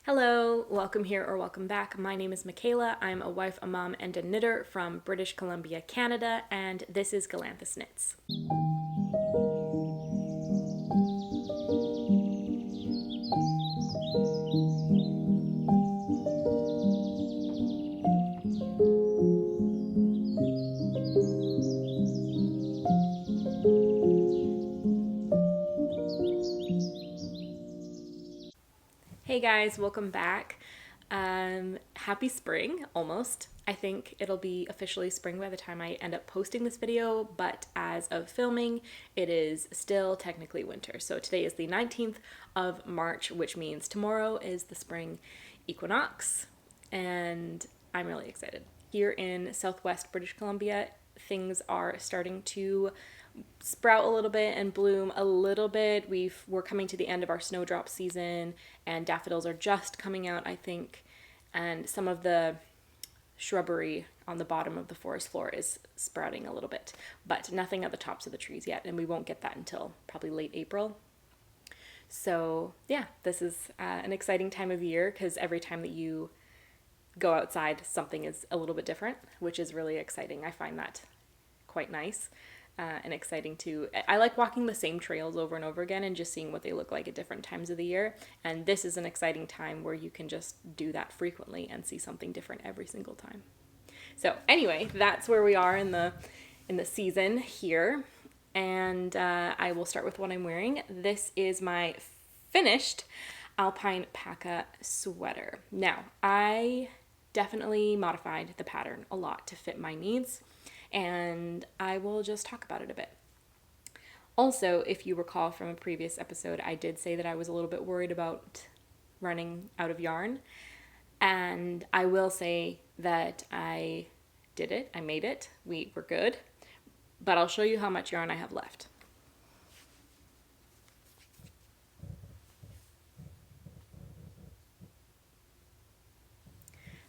Hello, welcome here or welcome back. My name is Michaela. I'm a wife, a mom, and a knitter from British Columbia, Canada, and this is Galanthus Knits. Hey guys, welcome back. Happy spring, almost. I think it'll be officially spring by the time I end up posting this video, but as of filming, it is still technically winter. So today is the 19th of March, which means tomorrow is the spring equinox, and I'm really excited. Here in southwest British Columbia, things are starting to sprout a little bit and bloom a little bit. We're coming to the end of our snowdrop season, and daffodils are just coming out, I think, and some of the shrubbery on the bottom of the forest floor is sprouting a little bit, but nothing at the tops of the trees yet, and we won't get that until probably late April. So yeah, this is an exciting time of year because every time that you go outside, something is a little bit different, which is really exciting. I find that quite nice. And exciting too. I like walking the same trails over and over again and just seeing what they look like at different times of the year. And this is an exciting time where you can just do that frequently and see something different every single time. So anyway, that's where we are in the season here. And I will start with what I'm wearing. This is my finished Alpinepaca sweater. Now, I definitely modified the pattern a lot to fit my needs, and I will just talk about it a bit. Also, if you recall from a previous episode, I did say that I was a little bit worried about running out of yarn, and I will say that I did it. I made it. We were good, but I'll show you how much yarn I have left.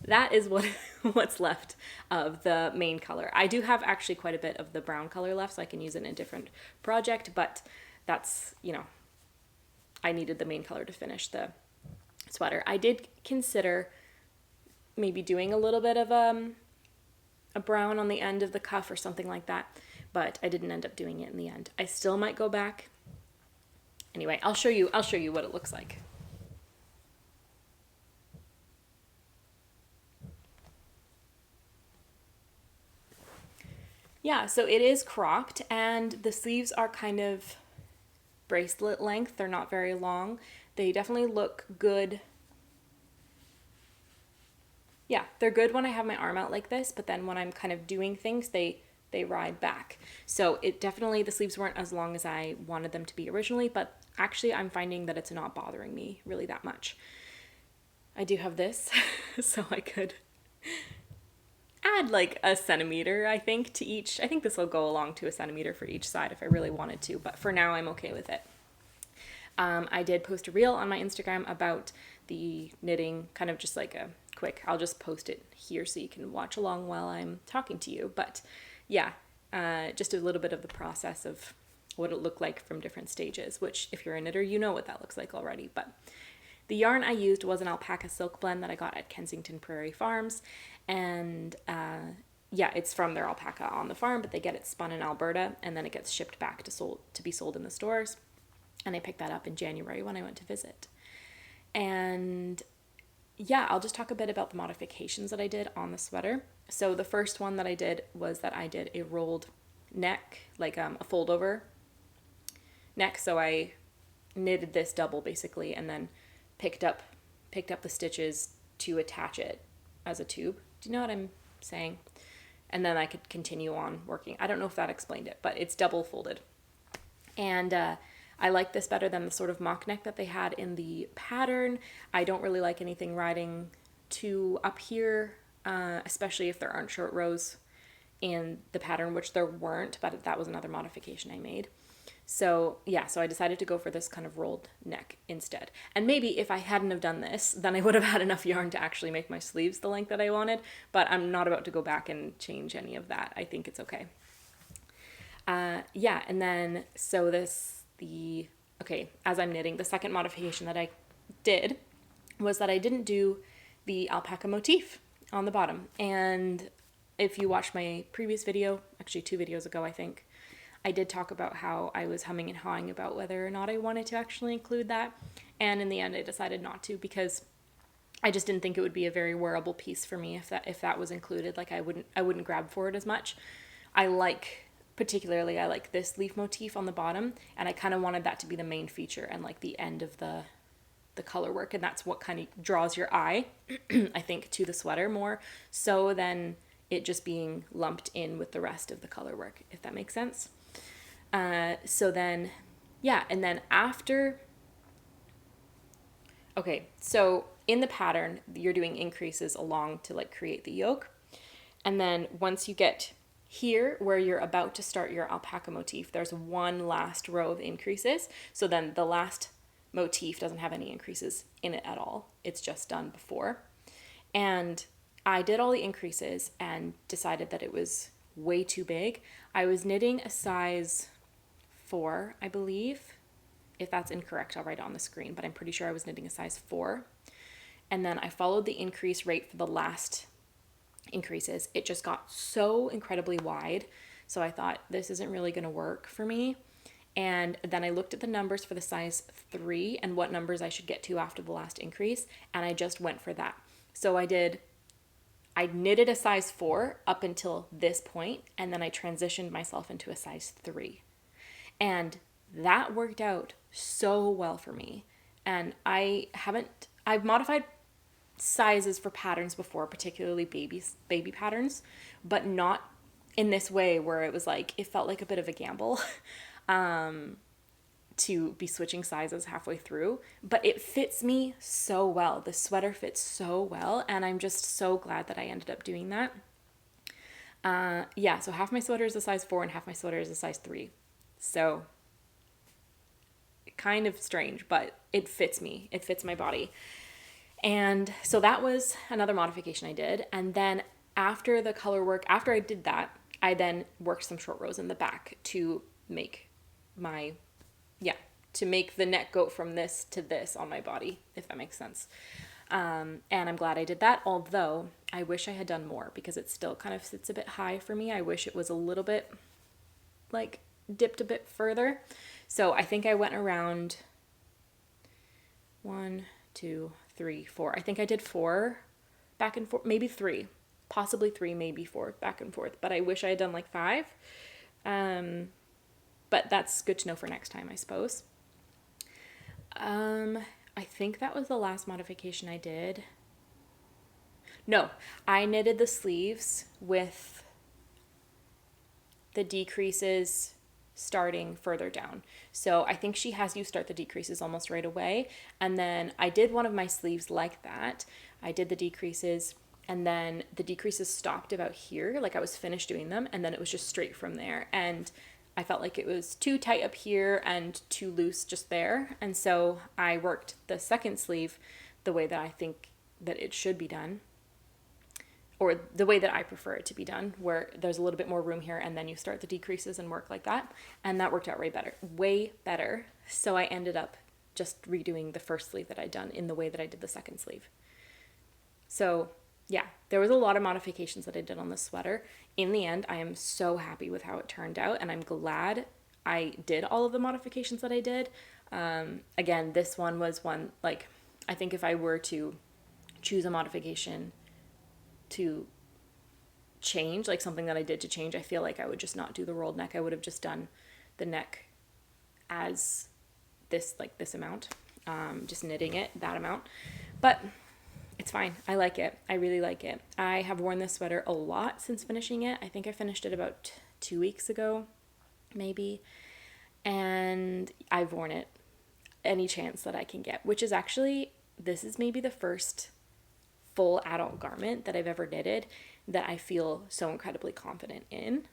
That is what's left of the main color. I do have actually quite a bit of the brown color left, so I can use it in a different project, but that's, I needed the main color to finish the sweater. I did consider maybe doing a little bit of a brown on the end of the cuff or something like that, but I didn't end up doing it in the end. I still might go back. Anyway, I'll show you what it looks like. Yeah, so it is cropped, and the sleeves are kind of bracelet length. They're not very long. They definitely look good. Yeah, they're good when I have my arm out like this, but then when I'm kind of doing things, they ride back. So it definitely, the sleeves weren't as long as I wanted them to be originally, but actually I'm finding that it's not bothering me really that much. I do have this, so I could add like a centimeter, I think, to each. I think this will go along to a centimeter for each side if I really wanted to, but for now I'm okay with it. I did post a reel on my Instagram about the knitting, kind of just like a quick, I'll just post it here so you can watch along while I'm talking to you. But yeah, just a little bit of the process of what it looked like from different stages, which if you're a knitter, you know what that looks like already. But the yarn I used was an alpaca silk blend that I got at Kensington Prairie Farms, and yeah, it's from their alpaca on the farm, but they get it spun in Alberta, and then it gets shipped back to be sold in the stores, and I picked that up in January when I went to visit. And yeah, I'll just talk a bit about the modifications that I did on the sweater. So the first one that I did was that I did a rolled neck, like a fold over neck, so I knitted this double basically, and then picked up the stitches to attach it as a tube. Do you know what I'm saying? And then I could continue on working. I don't know if that explained it, but it's double folded. And I like this better than the sort of mock neck that they had in the pattern. I don't really like anything riding too up here, especially if there aren't short rows in the pattern, which there weren't, but that was another modification I made. So yeah, so I decided to go for this kind of rolled neck instead. And maybe if I hadn't have done this, then I would have had enough yarn to actually make my sleeves the length that I wanted, but I'm not about to go back and change any of that. I think it's okay. Yeah, and then, so okay, as I'm knitting, the second modification that I did was that I didn't do the alpaca motif on the bottom. And if you watched my previous video, actually 2 videos ago, I think, I did talk about how I was humming and hawing about whether or not I wanted to actually include that. And in the end, I decided not to, because I just didn't think it would be a very wearable piece for me if that was included. Like I wouldn't grab for it as much. I like this leaf motif on the bottom, and I kind of wanted that to be the main feature and like the end of the color work, and that's what kind of draws your eye, I think, to the sweater more so than it just being lumped in with the rest of the color work, if that makes sense. So then, yeah, and then after, okay, so in the pattern, you're doing increases along to like create the yoke. And then once you get here where you're about to start your alpaca motif, there's one last row of increases. So then the last motif doesn't have any increases in it at all. It's just done before. And I did all the increases and decided that it was way too big. I was knitting a size 4, I believe. If that's incorrect, I'll write it on the screen, but I'm pretty sure I was knitting a size 4. And then I followed the increase rate for the last increases. It just got so incredibly wide. So I thought, this isn't really going to work for me. And then I looked at the numbers for the size 3 and what numbers I should get to after the last increase. And I just went for that. So I knitted a size 4 up until this point, and then I transitioned myself into a size 3. And that worked out so well for me. And I've modified sizes for patterns before, particularly baby patterns, but not in this way where it was like, it felt like a bit of a gamble to be switching sizes halfway through, but it fits me so well. The sweater fits so well, and I'm just so glad that I ended up doing that. Yeah, so half my sweater is a size 4 and half my sweater is a size 3. So kind of strange, but it fits me. It fits my body. And so that was another modification I did. And then after the color work, after I did that, I then worked some short rows in the back to make to make the neck go from this to this on my body, if that makes sense. And I'm glad I did that, although I wish I had done more because it still kind of sits a bit high for me. I wish it was a little bit like dipped a bit further. So I think I went around 1, 2, 3, 4. I think I did 4 back and forth, maybe 3, possibly 3, maybe 4 back and forth, but I wish I had done like 5. But that's good to know for next time, I suppose. I think that was the last modification I did. No, I knitted the sleeves with the decreases starting further down. So I think she has you start the decreases almost right away. And then I did one of my sleeves like that. I did the decreases, and then the decreases stopped about here. Like I was finished doing them, and then it was just straight from there. And I felt like it was too tight up here and too loose just there. And so I worked the second sleeve the way that I think that it should be done, or the way that I prefer it to be done, where there's a little bit more room here and then you start the decreases and work like that. And that worked out way better. So I ended up just redoing the first sleeve that I'd done in the way that I did the second sleeve. So yeah, there was a lot of modifications that I did on this sweater. In the end, I am so happy with how it turned out, and I'm glad I did all of the modifications that I did. Again, this one was one, like, I think if I were to choose a modification to change, like something that I did to change, I feel like I would just not do the rolled neck. I would have just done the neck as this, like this amount, just knitting it that amount. But it's fine. I like it. I really like it. I have worn this sweater a lot since finishing it. I think I finished it about 2 weeks ago, maybe. And I've worn it any chance that I can get, which is actually, this is maybe the first full adult garment that I've ever knitted that I feel so incredibly confident in.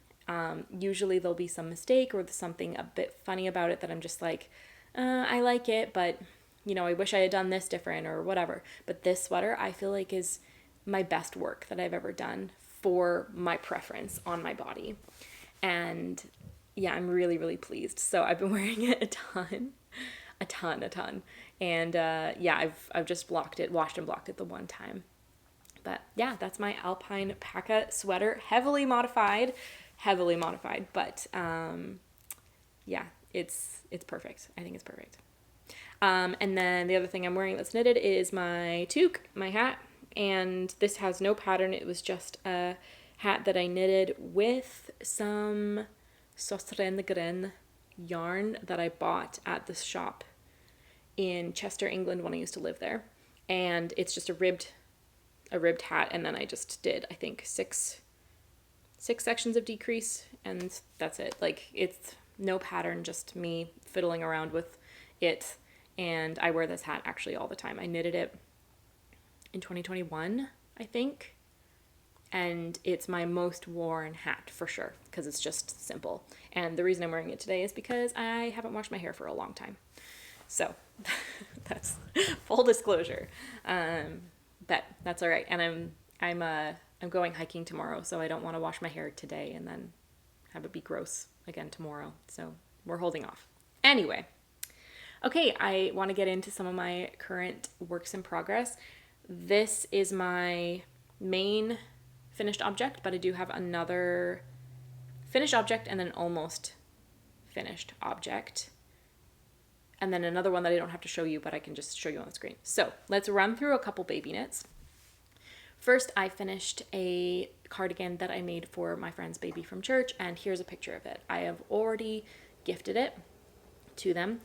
Usually there'll be some mistake or something a bit funny about it that I'm just like, I like it, but you know, I wish I had done this different or whatever. But this sweater I feel like is my best work that I've ever done for my preference on my body. And yeah, I'm really, really pleased. So I've been wearing it a ton. And yeah, I've just washed and blocked it the one time. But yeah, that's my Alpinepaca sweater, heavily modified, but yeah, it's perfect. I think it's perfect. And then the other thing I'm wearing that's knitted is my toque, my hat, and this has no pattern. It was just a hat that I knitted with some Saucerengren yarn that I bought at this shop in Chester, England when I used to live there. And it's just a ribbed hat, and then I just did, I think, six sections of decrease, and that's it. Like, it's no pattern, just me fiddling around with it. And I wear this hat actually all the time. I knitted it in 2021, I think. And it's my most worn hat for sure, because it's just simple. And the reason I'm wearing it today is because I haven't washed my hair for a long time. So that's full disclosure. But that's all right. And I'm going hiking tomorrow, so I don't want to wash my hair today and then have it be gross again tomorrow. So we're holding off. Anyway, okay, I want to get into some of my current works in progress. This is my main finished object, but I do have another finished object and then an almost finished object. And then another one that I don't have to show you, but I can just show you on the screen. So let's run through a couple baby knits. First, I finished a cardigan that I made for my friend's baby from church, and here's a picture of it. I have already gifted it to them.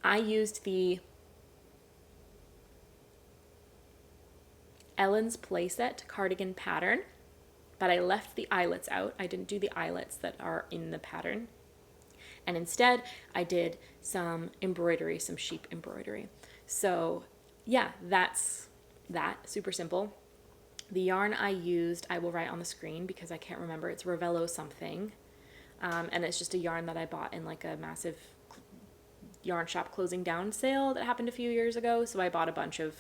I used the Ellen's Playset cardigan pattern, but I left the eyelets out. I didn't do the eyelets that are in the pattern. And instead, I did some embroidery, some sheep embroidery. So yeah, that's that. Super simple. The yarn I used, I will write on the screen because I can't remember. It's Ravello something. And it's just a yarn that I bought in like a massive yarn shop closing down sale that happened a few years ago. So I bought a bunch of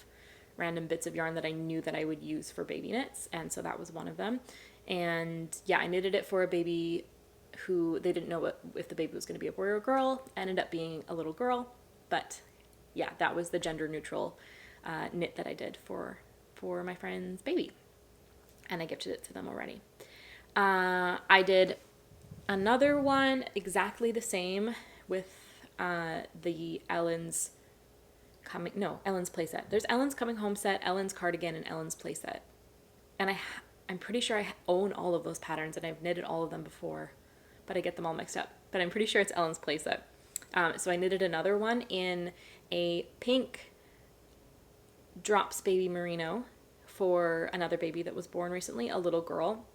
random bits of yarn that I knew that I would use for baby knits. And so that was one of them. And yeah, I knitted it for a baby who they didn't know if the baby was going to be a boy or a girl. Ended up being a little girl. But yeah, that was the gender neutral knit that I did for my friend's baby. And I gifted it to them already. I did another one exactly the same with the Ellen's Playset. There's Ellen's Coming Home set, Ellen's Cardigan, and Ellen's Playset. And I'm pretty sure I own all of those patterns, and I've knitted all of them before, but I get them all mixed up. But I'm pretty sure it's Ellen's Playset. So I knitted another one in a pink Drops Baby Merino for another baby that was born recently, a little girl.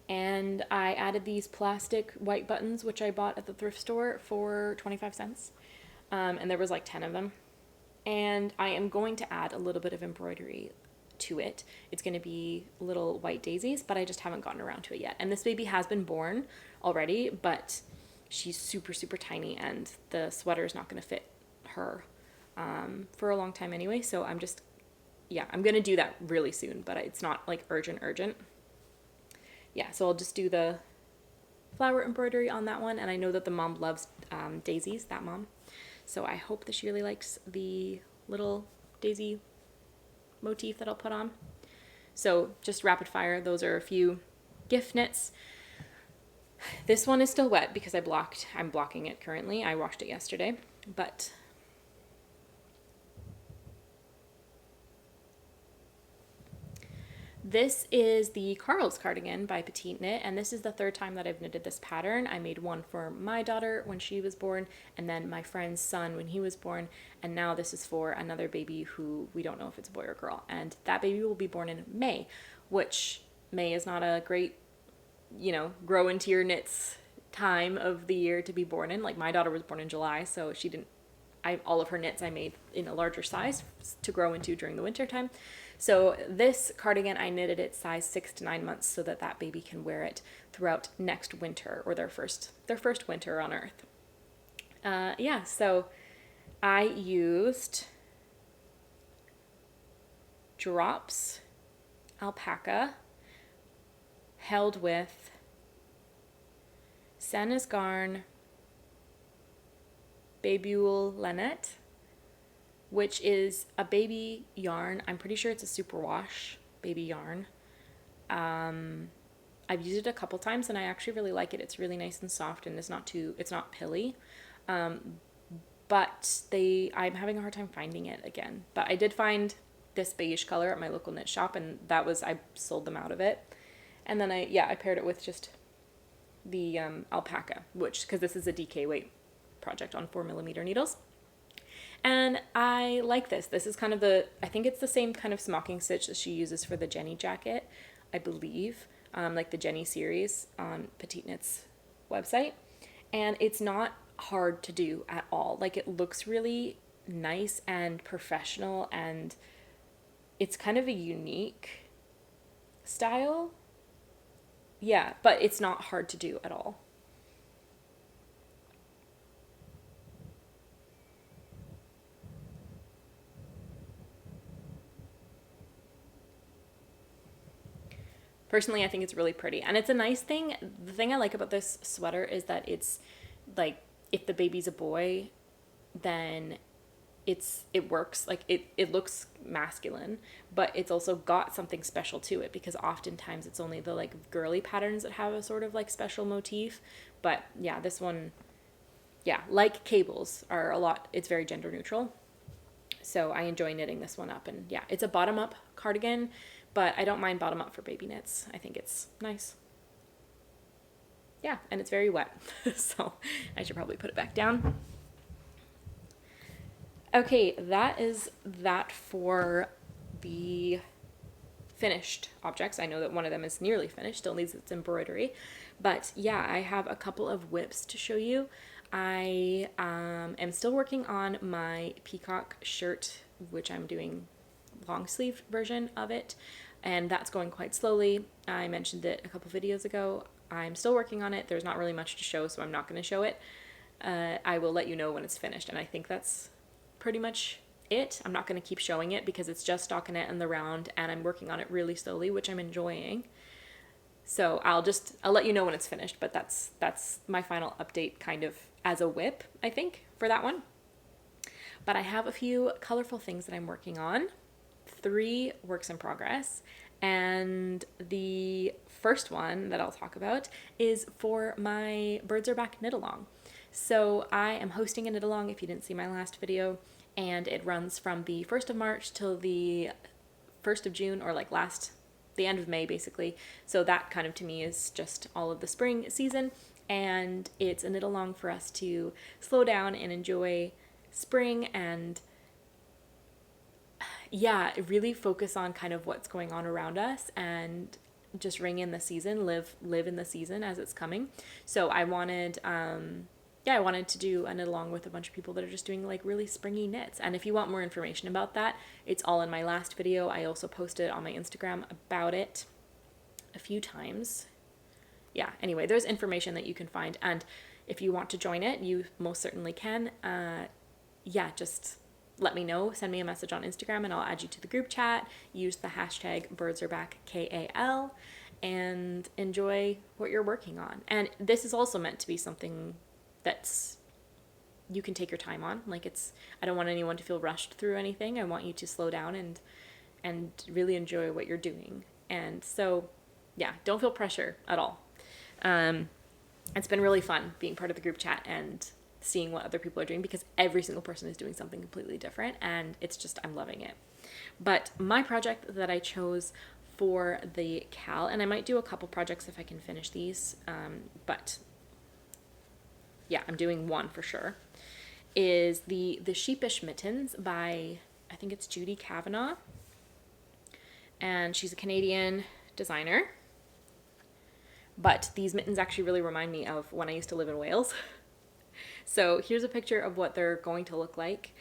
And I added these plastic white buttons, which I bought at the thrift store for 25 cents. And there was like 10 of them. And I am going to add a little bit of embroidery to it. It's going to be little white daisies, but I just haven't gotten around to it yet. And this baby has been born already, but she's super, super tiny, and the sweater is not going to fit her for a long time anyway. So I'm going to do that really soon, but it's not like urgent. Yeah, so I'll just do the flower embroidery on that one. And I know that the mom loves daisies, that mom. So I hope that she really likes the little daisy motif that I'll put on. So just rapid fire, those are a few gift knits. This one is still wet because I'm blocking it currently. I washed it yesterday, but this is the Carl's cardigan by PetiteKnit, and this is the third time that I've knitted this pattern. I made one for my daughter when she was born, and then my friend's son when he was born, and now this is for another baby who we don't know if it's a boy or girl, and that baby will be born in May, which May is not a great, grow into your knits time of the year to be born in. Like, my daughter was born in July, so all of her knits I made in a larger size to grow into during the winter time. So this cardigan, I knitted it size 6 to 9 months so that baby can wear it throughout next winter, or their first winter on Earth. So I used Drops Alpaca held with Senna's Garn Babule Lene, which is a baby yarn. I'm pretty sure it's a superwash baby yarn. I've used it a couple times and I actually really like it. It's really nice and soft and it's not pilly. But I'm having a hard time finding it again. But I did find this beige color at my local knit shop, and I sold them out of it. And then I paired it with just the Alpinepaca, because this is a DK weight project on 4mm needles. And I like this. This is kind of I think it's the same kind of smocking stitch that she uses for the Jenny jacket, I believe, like the Jenny series on PetiteKnit's website. And it's not hard to do at all. Like, it looks really nice and professional, and it's kind of a unique style. Yeah, but it's not hard to do at all. Personally, I think it's really pretty, and it's a nice thing. The thing I like about this sweater is that it's like, if the baby's a boy, then it works. Like, it looks masculine, but it's also got something special to it, because oftentimes it's only the like girly patterns that have a sort of like special motif. But yeah, this one, yeah, like cables are it's very gender neutral. So I enjoy knitting this one up, and yeah, it's a bottom up cardigan, but I don't mind bottom up for baby knits. I think it's nice. Yeah, and it's very wet, so I should probably put it back down. Okay, that is that for the finished objects. I know that one of them is nearly finished, still needs its embroidery. But yeah, I have a couple of whips to show you. I am still working on my peacock shirt, which I'm doing long sleeve version of it, and that's going quite slowly. I mentioned it a couple videos ago. I'm still working on it. There's not really much to show, so I'm not going to show it. I will let you know when it's finished, and I think that's pretty much it. I'm not going to keep showing it because it's just stockinette and the round, and I'm working on it really slowly, which I'm enjoying. So I'll let you know when it's finished, but that's my final update, kind of as a whip, I think, for that one. But I have a few colorful things that I'm working on, 3 works in progress, and the first one that I'll talk about is for my Birds Are Back knit along. So I am hosting a knit along, if you didn't see my last video, and it runs from the 1st of March till the 1st of June, or like the end of May basically. So that kind of to me is just all of the spring season, and it's a knit along for us to slow down and enjoy spring, and yeah, really focus on kind of what's going on around us and just ring in the season, live in the season as it's coming. So I wanted to do a knit along with a bunch of people that are just doing like really springy knits. And if you want more information about that, it's all in my last video. I also posted on my Instagram about it a few times. Yeah, anyway, there's information that you can find, and if you want to join it, you most certainly can. Yeah, just let me know, send me a message on Instagram and I'll add you to the group chat. Use the hashtag BirdsAreBackKAL and enjoy what you're working on. And this is also meant to be something that's you can take your time on. Like, I don't want anyone to feel rushed through anything. I want you to slow down and really enjoy what you're doing. And so yeah, don't feel pressure at all. It's been really fun being part of the group chat and seeing what other people are doing, because every single person is doing something completely different, and I'm loving it. But my project that I chose for the Cal, and I might do a couple projects if I can finish these, but yeah, I'm doing one for sure, is the Sheepish Mittens by, I think it's Judy Kavanagh, and she's a Canadian designer. But these mittens actually really remind me of when I used to live in Wales. So here's a picture of what they're going to look like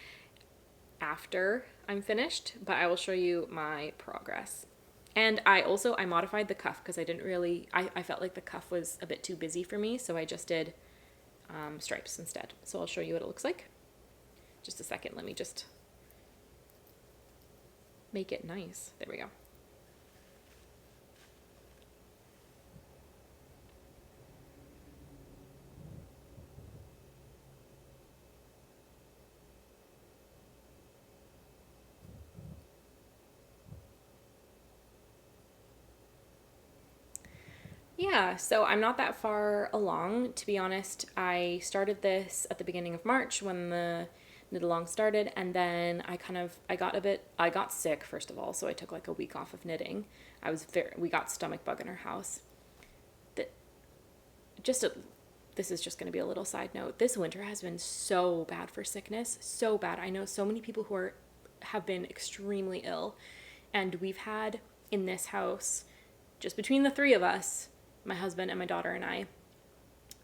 after I'm finished, but I will show you my progress. And I modified the cuff because I felt like the cuff was a bit too busy for me, so I just did stripes instead. So I'll show you what it looks like. Just a second, let me just make it nice. There we go. Yeah, so I'm not that far along. To be honest, I started this at the beginning of March when the knit along started, and then I got sick first of all, so I took like a week off of knitting. We got stomach bug in our house. That just a, this is just going to be a little side note. This winter has been so bad for sickness, so bad. I know so many people who have been extremely ill, and we've had in this house, just between the three of us, my husband and my daughter and I,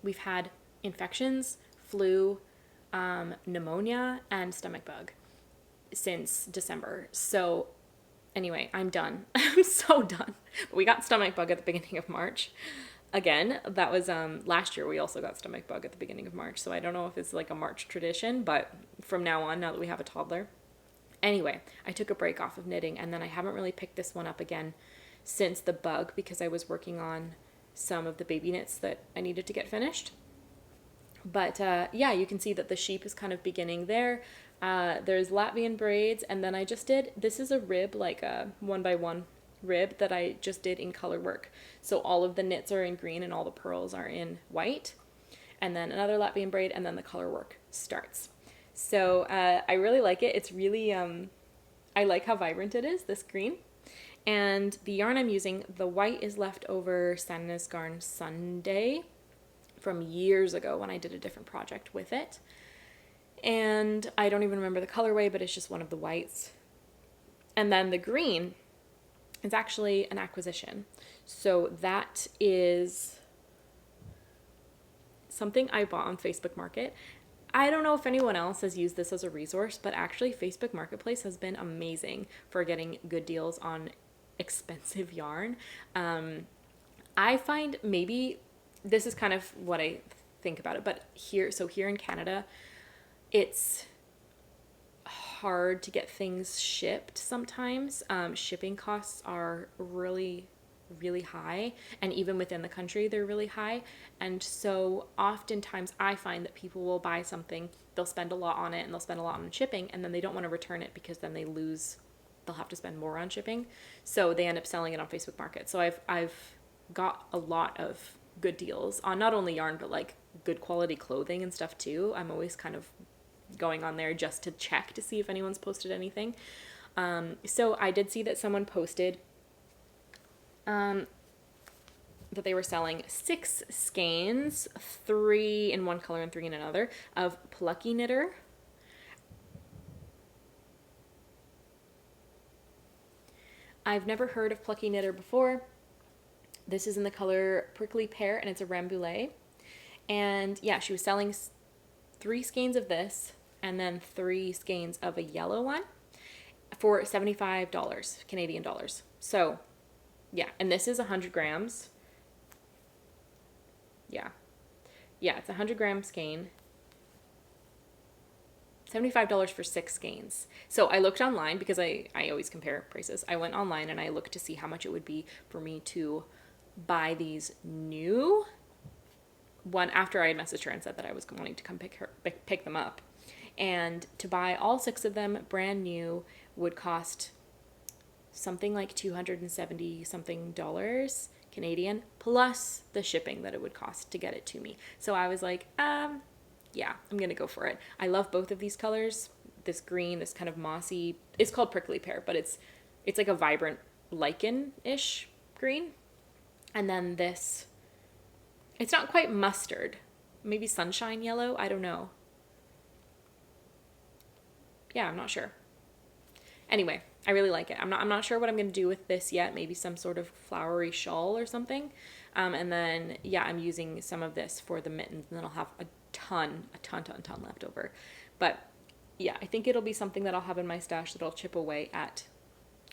we've had infections, flu, pneumonia, and stomach bug since December. So anyway, I'm done. I'm so done. We got stomach bug at the beginning of March. Again, that was last year we also got stomach bug at the beginning of March. So I don't know if it's like a March tradition, but from now on, now that we have a toddler. Anyway, I took a break off of knitting, and then I haven't really picked this one up again since the bug because I was working on some of the baby knits that I needed to get finished. But yeah, you can see that the sheep is kind of beginning there. There's Latvian braids, and then this is a rib, like a 1x1 rib that I just did in color work. So all of the knits are in green and all the purls are in white. And then another Latvian braid, and then the color work starts. So I really like it. It's really, I like how vibrant it is, this green. And the yarn I'm using, the white is leftover Sannes Garn Sunday from years ago when I did a different project with it. And I don't even remember the colorway, but it's just one of the whites. And then the green is actually an acquisition. So that is something I bought on Facebook Market. I don't know if anyone else has used this as a resource, but actually Facebook Marketplace has been amazing for getting good deals on expensive yarn. I find maybe this is kind of what I think about it, but here in Canada, it's hard to get things shipped sometimes. Shipping costs are really, really high, and even within the country, they're really high. And so oftentimes I find that people will buy something, they'll spend a lot on it, and they'll spend a lot on shipping, and then they don't want to return it because then they'll have to spend more on shipping. So they end up selling it on Facebook Market. So I've got a lot of good deals on not only yarn, but like good quality clothing and stuff too. I'm always kind of going on there just to check to see if anyone's posted anything. So I did see that someone posted that they were selling 6 skeins, 3 in one color and 3 in another, of Plucky Knitter. I've never heard of Plucky Knitter before. This is in the color Prickly Pear, and it's a Rambouillet. And yeah, she was selling 3 skeins of this, and then 3 skeins of a yellow one for $75 Canadian dollars. So yeah, and this is 100 grams. Yeah, it's a 100-gram skein. $75 for 6 skeins. So I looked online because I always compare prices. I went online and I looked to see how much it would be for me to buy these new one after I had messaged her and said that I was wanting to come pick them up. And to buy all 6 of them brand new would cost something like $270 something Canadian, plus the shipping that it would cost to get it to me. So I was like, yeah, I'm gonna go for it. I love both of these colors. This green, this kind of mossy, it's called Prickly Pear, but it's like a vibrant lichen-ish green. And then this, it's not quite mustard, maybe sunshine yellow, I don't know. Yeah, I'm not sure. Anyway, I really like it. I'm not sure what I'm gonna do with this yet. Maybe some sort of flowery shawl or something. And then yeah, I'm using some of this for the mittens, and then I'll have a ton left over. But yeah, I think it'll be something that I'll have in my stash that I'll chip away at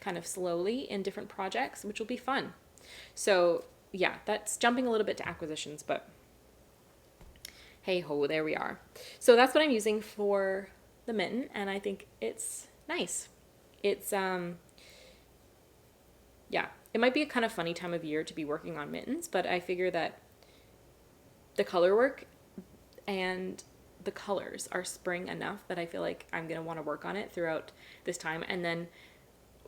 kind of slowly in different projects, which will be fun. So yeah, that's jumping a little bit to acquisitions, but hey ho, there we are. So that's what I'm using for the mitten, and I think it's nice. It's yeah, it might be a kind of funny time of year to be working on mittens, but I figure that the color work and the colors are spring enough that I feel like I'm going to want to work on it throughout this time. And then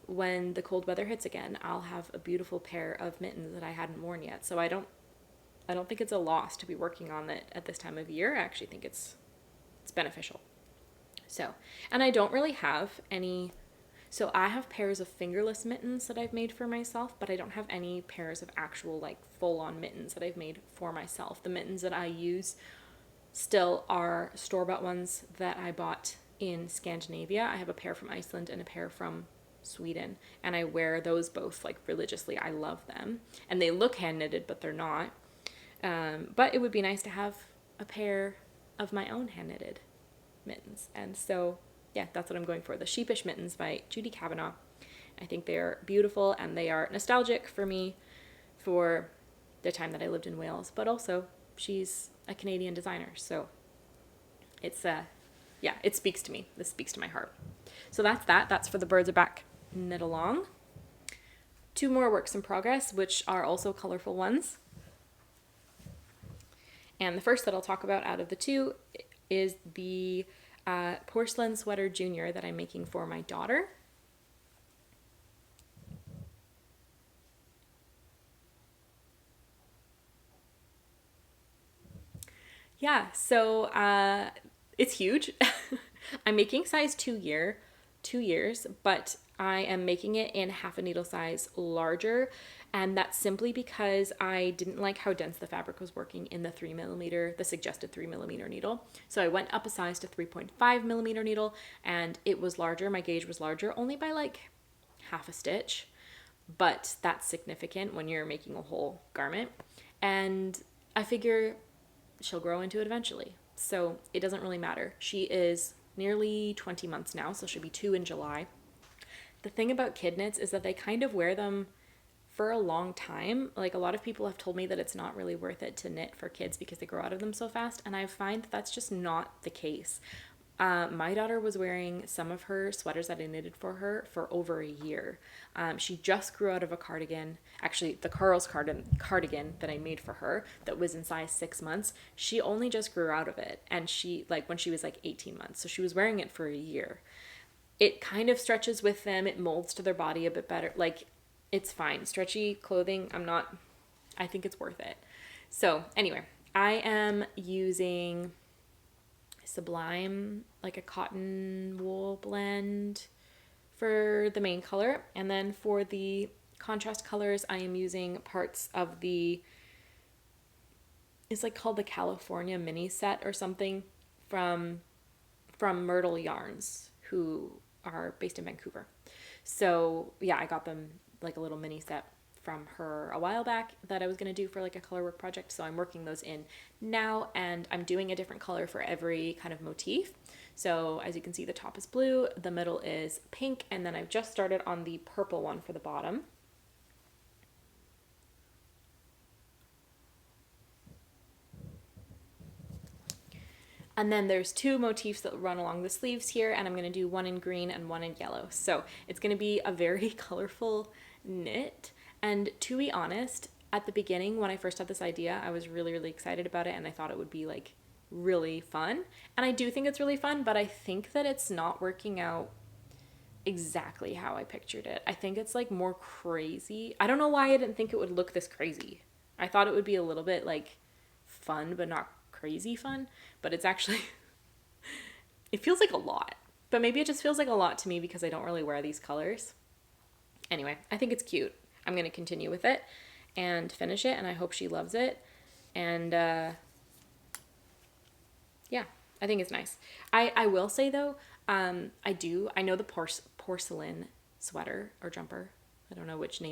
when the cold weather hits again, I'll have a beautiful pair of mittens that I hadn't worn yet. So I don't I don't think it's a loss to be working on it at this time of year. I actually think it's beneficial. So, and I don't really have any, so I have pairs of fingerless mittens that I've made for myself, but I don't have any pairs of actual like full-on mittens that I've made for myself. The mittens that I use still are store-bought ones that I bought in Scandinavia. I have a pair from Iceland and a pair from Sweden, and I wear those both like religiously. I love them, and they look hand knitted, but they're not. But it would be nice to have a pair of my own hand knitted mittens, and so yeah, that's what I'm going for. The Sheepish mittens by Judy Kavanagh. I think they're beautiful, and they are nostalgic for me for the time that I lived in Wales, but also she's a Canadian designer, so it's yeah, it speaks to me. This speaks to my heart. So that's for the birds are back knit along. 2 more works in progress, which are also colorful ones. And the first that I'll talk about out of the 2 is the Porcelain Sweater Junior that I'm making for my daughter. Yeah, so it's huge. I'm making size 2 years, but I am making it in half a needle size larger, and that's simply because I didn't like how dense the fabric was working in the 3mm, the suggested 3mm needle. So I went up a size to 3.5mm needle, and it was larger. My gauge was larger, only by like half a stitch, but that's significant when you're making a whole garment. And I figure she'll grow into it eventually, so it doesn't really matter. She is nearly 20 months now, so she'll be 2 in July. The thing about kid knits is that they kind of wear them for a long time. Like, a lot of people have told me that it's not really worth it to knit for kids because they grow out of them so fast, and I find that that's just not the case. My daughter was wearing some of her sweaters that I knitted for her for over a year. She just grew out of a cardigan, actually the Carl's cardigan that I made for her that was in size 6 months. She only just grew out of it, and she, like, when she was like 18 months. So she was wearing it for a year. It kind of stretches with them. It molds to their body a bit better. Like, it's fine. Stretchy clothing, I think it's worth it. So anyway, I am using Sublime, like a cotton wool blend for the main color. And then for the contrast colors, I am using parts of it's like called the California mini set or something from Myrtle Yarns, who are based in Vancouver. So yeah, I got them like a little mini set from her a while back that I was going to do for like a color work project. So I'm working those in now, and I'm doing a different color for every kind of motif. So as you can see, the top is blue, the middle is pink, and then I've just started on the purple one for the bottom. And then there's 2 motifs that run along the sleeves here, and I'm going to do one in green and one in yellow. So it's going to be a very colorful knit. And to be honest, at the beginning, when I first had this idea, I was really, really excited about it, and I thought it would be like really fun. And I do think it's really fun, but I think that it's not working out exactly how I pictured it. I think it's like more crazy. I don't know why I didn't think it would look this crazy. I thought it would be a little bit like fun, but not crazy fun. But it's actually, it feels like a lot. But maybe it just feels like a lot to me because I don't really wear these colors. Anyway, I think it's cute. I'm going to continue with it and finish it, and I hope she loves it. And yeah, I think it's nice. I will say though, I know the porcelain sweater or jumper. I don't know which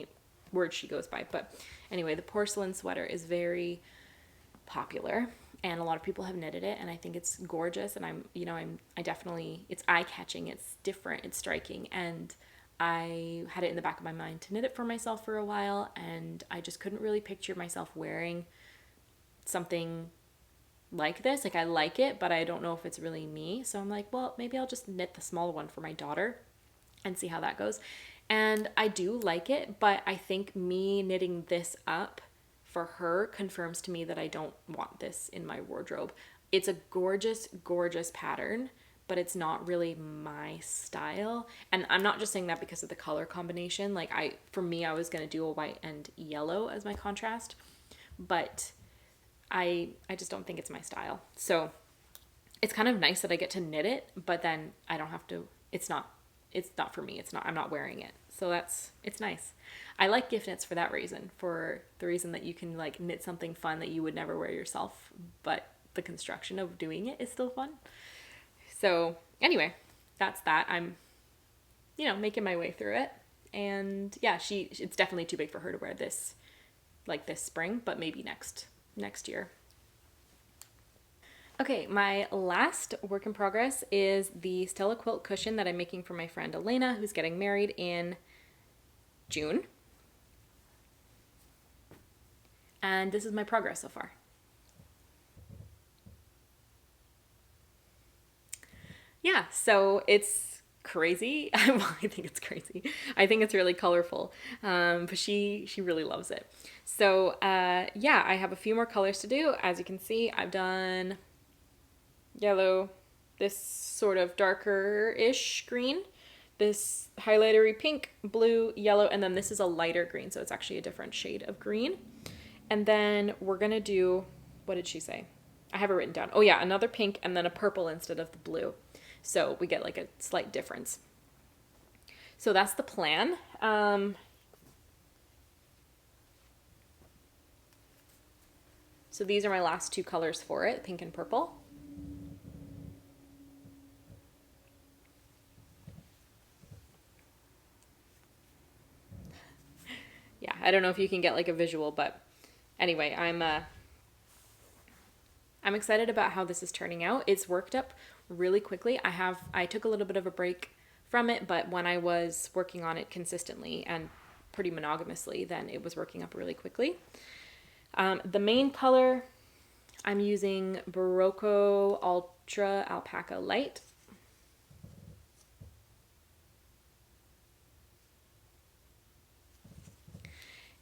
word she goes by, but anyway, the porcelain sweater is very popular, and a lot of people have knitted it, and I think it's gorgeous, and I definitely, it's eye-catching, it's different, it's striking, and I had it in the back of my mind to knit it for myself for a while, and I just couldn't really picture myself wearing something like this. Like, I like it, but I don't know if it's really me. So I'm like, well, maybe I'll just knit the small one for my daughter and see how that goes. And I do like it, but I think me knitting this up for her confirms to me that I don't want this in my wardrobe. It's a gorgeous, gorgeous pattern, but it's not really my style. And I'm not just saying that because of the color combination. Like, for me, I was going to do a white and yellow as my contrast, but I just don't think it's my style. So it's kind of nice that I get to knit it, but then I don't have to, it's not for me. I'm not wearing it. So it's nice. I like gift knits for that reason, for the reason that you can like knit something fun that you would never wear yourself, but the construction of doing it is still fun. So anyway, that's that. I'm, making my way through it. And yeah, it's definitely too big for her to wear this spring, but maybe next year. Okay, my last work in progress is the Stella quilt cushion that I'm making for my friend Elena, who's getting married in June. And this is my progress so far. Yeah, so it's crazy. I think it's crazy. I think it's really colorful, but she really loves it. So yeah, I have a few more colors to do. As you can see, I've done yellow, this sort of darker-ish green, this highlightery pink, blue, yellow, and then this is a lighter green, so it's actually a different shade of green. And then we're gonna do, what did she say? I have it written down. Oh yeah, another pink and then a purple instead of the blue. So we get like a slight difference. So that's the plan. So these are my last two colors for it, pink and purple. Yeah, I don't know if you can get like a visual, but anyway, I'm excited about how this is turning out. It's worked up really quickly. I took a little bit of a break from it, but when I was working on it consistently and pretty monogamously, then it was working up really quickly. The main color, I'm using Barocco Ultra Alpaca Light.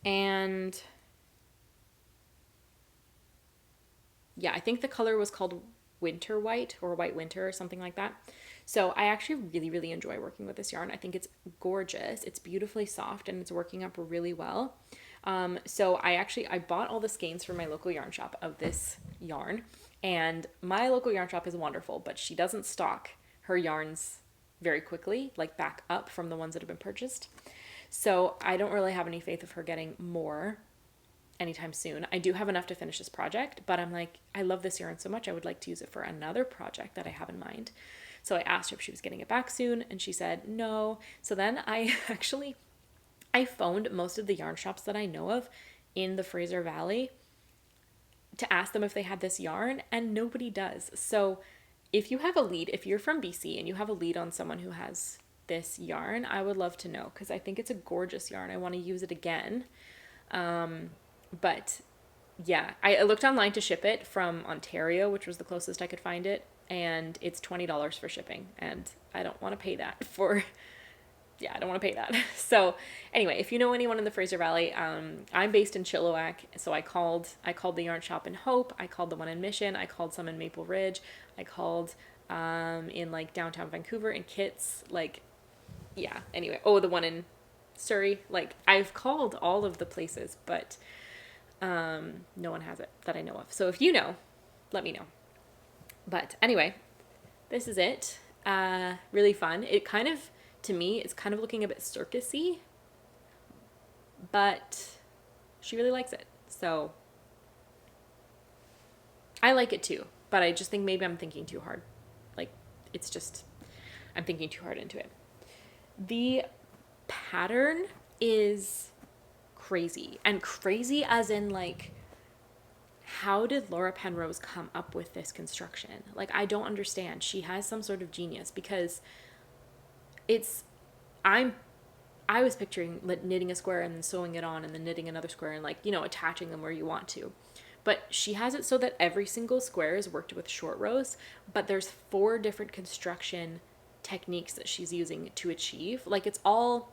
And yeah, I think the color was called Winter White or White Winter or something like that. So I actually really, really enjoy working with this yarn. I think it's gorgeous. It's beautifully soft and it's working up really well. So I bought all the skeins from my local yarn shop of this yarn, and my local yarn shop is wonderful, but she doesn't stock her yarns very quickly, like back up from the ones that have been purchased. So I don't really have any faith of her getting more anytime soon. I do have enough to finish this project, but I'm like, I love this yarn so much, I would like to use it for another project that I have in mind. So I asked her if she was getting it back soon, and she said no. So then I phoned most of the yarn shops that I know of in the Fraser Valley to ask them if they had this yarn, and nobody does. So if you have a lead, if you're from BC and you have a lead on someone who has this yarn, I would love to know, because I think it's a gorgeous yarn. I want to use it again. But yeah, I looked online to ship it from Ontario, which was the closest I could find it, and it's $20 for shipping, and I don't want to pay that for, yeah, I don't want to pay that. So anyway, if you know anyone in the Fraser Valley, I'm based in Chilliwack, so I called the yarn shop in Hope, I called the one in Mission, I called some in Maple Ridge, I called in like downtown Vancouver in Kits, like, yeah, anyway, oh, the one in Surrey, like I've called all of the places, but no one has it that I know of. So if you know, let me know. But anyway, this is it. Really fun. It kind of, to me, it's kind of looking a bit circusy, but she really likes it. So I like it too, but I just think maybe I'm thinking too hard. Like, it's just, I'm thinking too hard into it. The pattern is crazy, and crazy as in like, how did Laura Penrose come up with this construction? Like, I don't understand. She has some sort of genius, because I was picturing knitting a square and then sewing it on and then knitting another square and like, attaching them where you want to. But she has it so that every single square is worked with short rows, but there's 4 different construction techniques that she's using to achieve. Like, it's all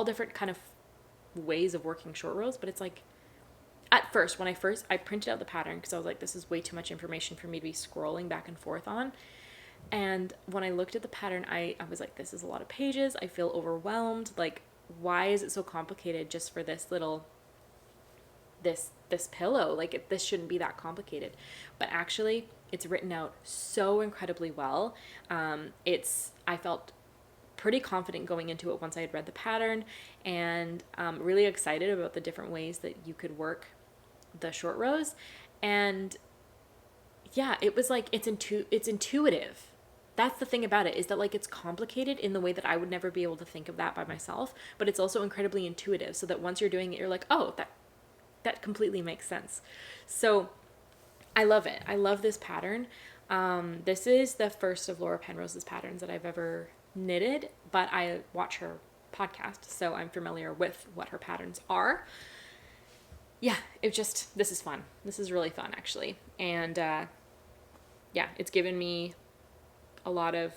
different kind of ways of working short rows, but it's like, at first, I printed out the pattern because I was like, this is way too much information for me to be scrolling back and forth on. And when I looked at the pattern, I was like, this is a lot of pages. I feel overwhelmed. Like, why is it so complicated just for this little this pillow, like this shouldn't be that complicated. But actually it's written out so incredibly well. I felt pretty confident going into it once I had read the pattern, and really excited about the different ways that you could work the short rows. And yeah, it was like it's intuitive. That's the thing about it, is that like it's complicated in the way that I would never be able to think of that by myself, but it's also incredibly intuitive, so that once you're doing it, you're like, oh, that completely makes sense. So I love it. I love this pattern. This is the first of Laura Penrose's patterns that I've ever knitted, but I watch her podcast, so I'm familiar with what her patterns are. Yeah, this is fun. This is really fun, actually. And yeah, it's given me a lot of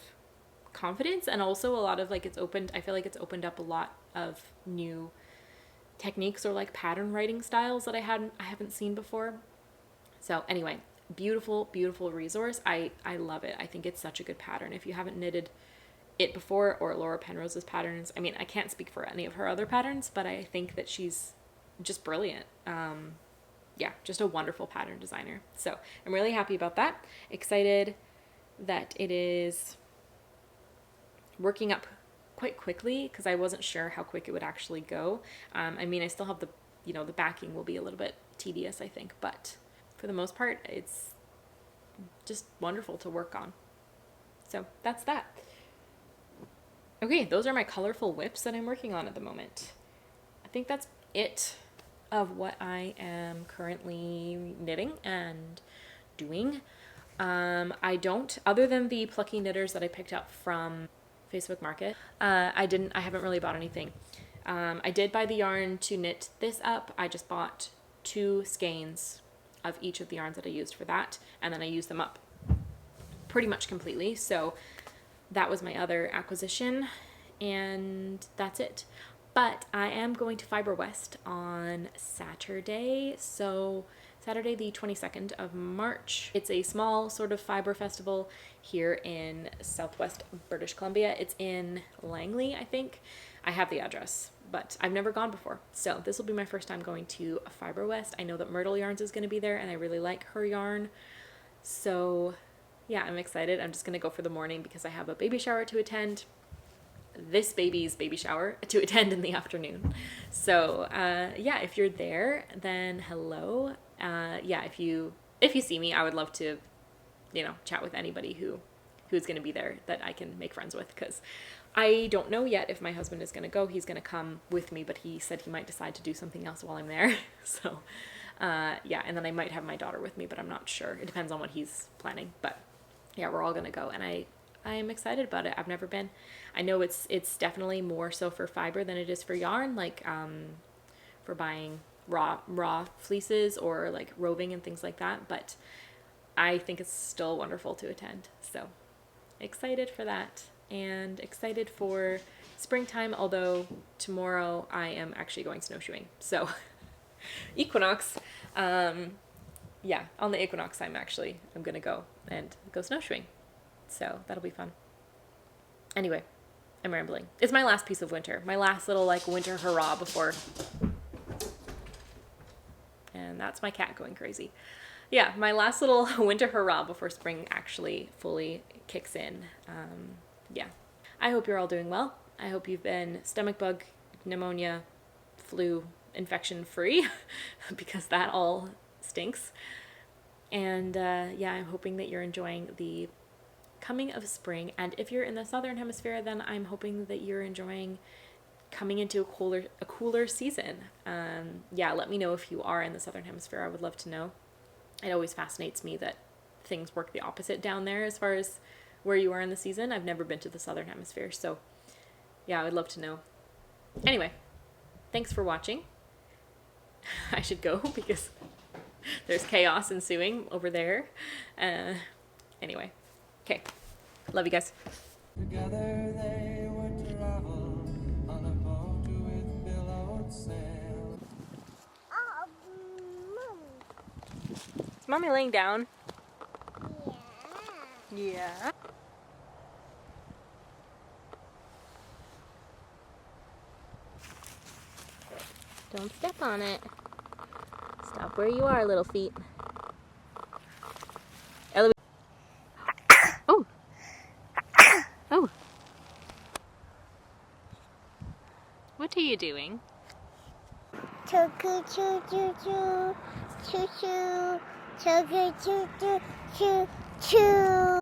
confidence, and also a lot of like, I feel like it's opened up a lot of new techniques or like pattern writing styles that I haven't seen before. So anyway, beautiful, beautiful resource. I love it. I think it's such a good pattern. If you haven't knitted it before, or Laura Penrose's patterns, I mean, I can't speak for any of her other patterns, but I think that she's just brilliant. Yeah, just a wonderful pattern designer. So I'm really happy about that. Excited that it is working up quite quickly, because I wasn't sure how quick it would actually go. I mean, I still have the backing will be a little bit tedious, I think, but for the most part, it's just wonderful to work on. So that's that. Okay, those are my colorful whips that I'm working on at the moment. I think that's it of what I am currently knitting and doing. I don't, other than the plucky knitters that I picked up from Facebook Market, I haven't really bought anything. I did buy the yarn to knit this up. I just bought 2 skeins of each of the yarns that I used for that, and then I used them up pretty much completely. So that was my other acquisition, and that's it. But I am going to Fiber West on Saturday, so Saturday the 22nd of March. It's a small sort of fiber festival here in southwest British Columbia. It's in Langley, I think. I have the address, but I've never gone before. So this will be my first time going to Fiber West. I know that Myrtle Yarns is going to be there, and I really like her yarn. So yeah, I'm excited. I'm just going to go for the morning because I have a baby shower to attend. This baby's baby shower to attend in the afternoon. So yeah, if you're there, then hello. Yeah, if you see me, I would love to, chat with anybody who's going to be there that I can make friends with, because I don't know yet if my husband is going to go. He's going to come with me, but he said he might decide to do something else while I'm there. So yeah, and then I might have my daughter with me, but I'm not sure. It depends on what he's planning. But yeah, we're all going to go, and I'm excited about it. I've never been. I know it's definitely more so for fiber than it is for yarn, like for buying raw fleeces or like roving and things like that, but I think it's still wonderful to attend. So excited for that, and excited for springtime, although tomorrow I am actually going snowshoeing. So equinox, yeah, on the equinox I'm gonna go snowshoeing. So that'll be fun. Anyway, I'm rambling. It's my last piece of winter. My last little like winter hurrah before. And that's my cat going crazy. Yeah, my last little winter hurrah before spring actually fully kicks in. Yeah. I hope you're all doing well. I hope you've been stomach bug, pneumonia, flu, infection free because that all stinks. And yeah, I'm hoping that you're enjoying the coming of spring, and if you're in the southern hemisphere, then I'm hoping that you're enjoying coming into a cooler season. Yeah, let me know if you are in the southern hemisphere. I would love to know. It always fascinates me that things work the opposite down there as far as where you are in the season. I've never been to the southern hemisphere, so yeah, I would love to know. Anyway, thanks for watching. I should go because there's chaos ensuing over there. Anyway. Okay. Love you guys. Together they would travel on a boat with billowed sail. Is Mommy laying down? Yeah. Yeah. Don't step on it. Stop where you are, little feet. Eloise. Oh. Oh. What are you doing? Choo choo choo choo choo choo choo choo choo choo choo choo.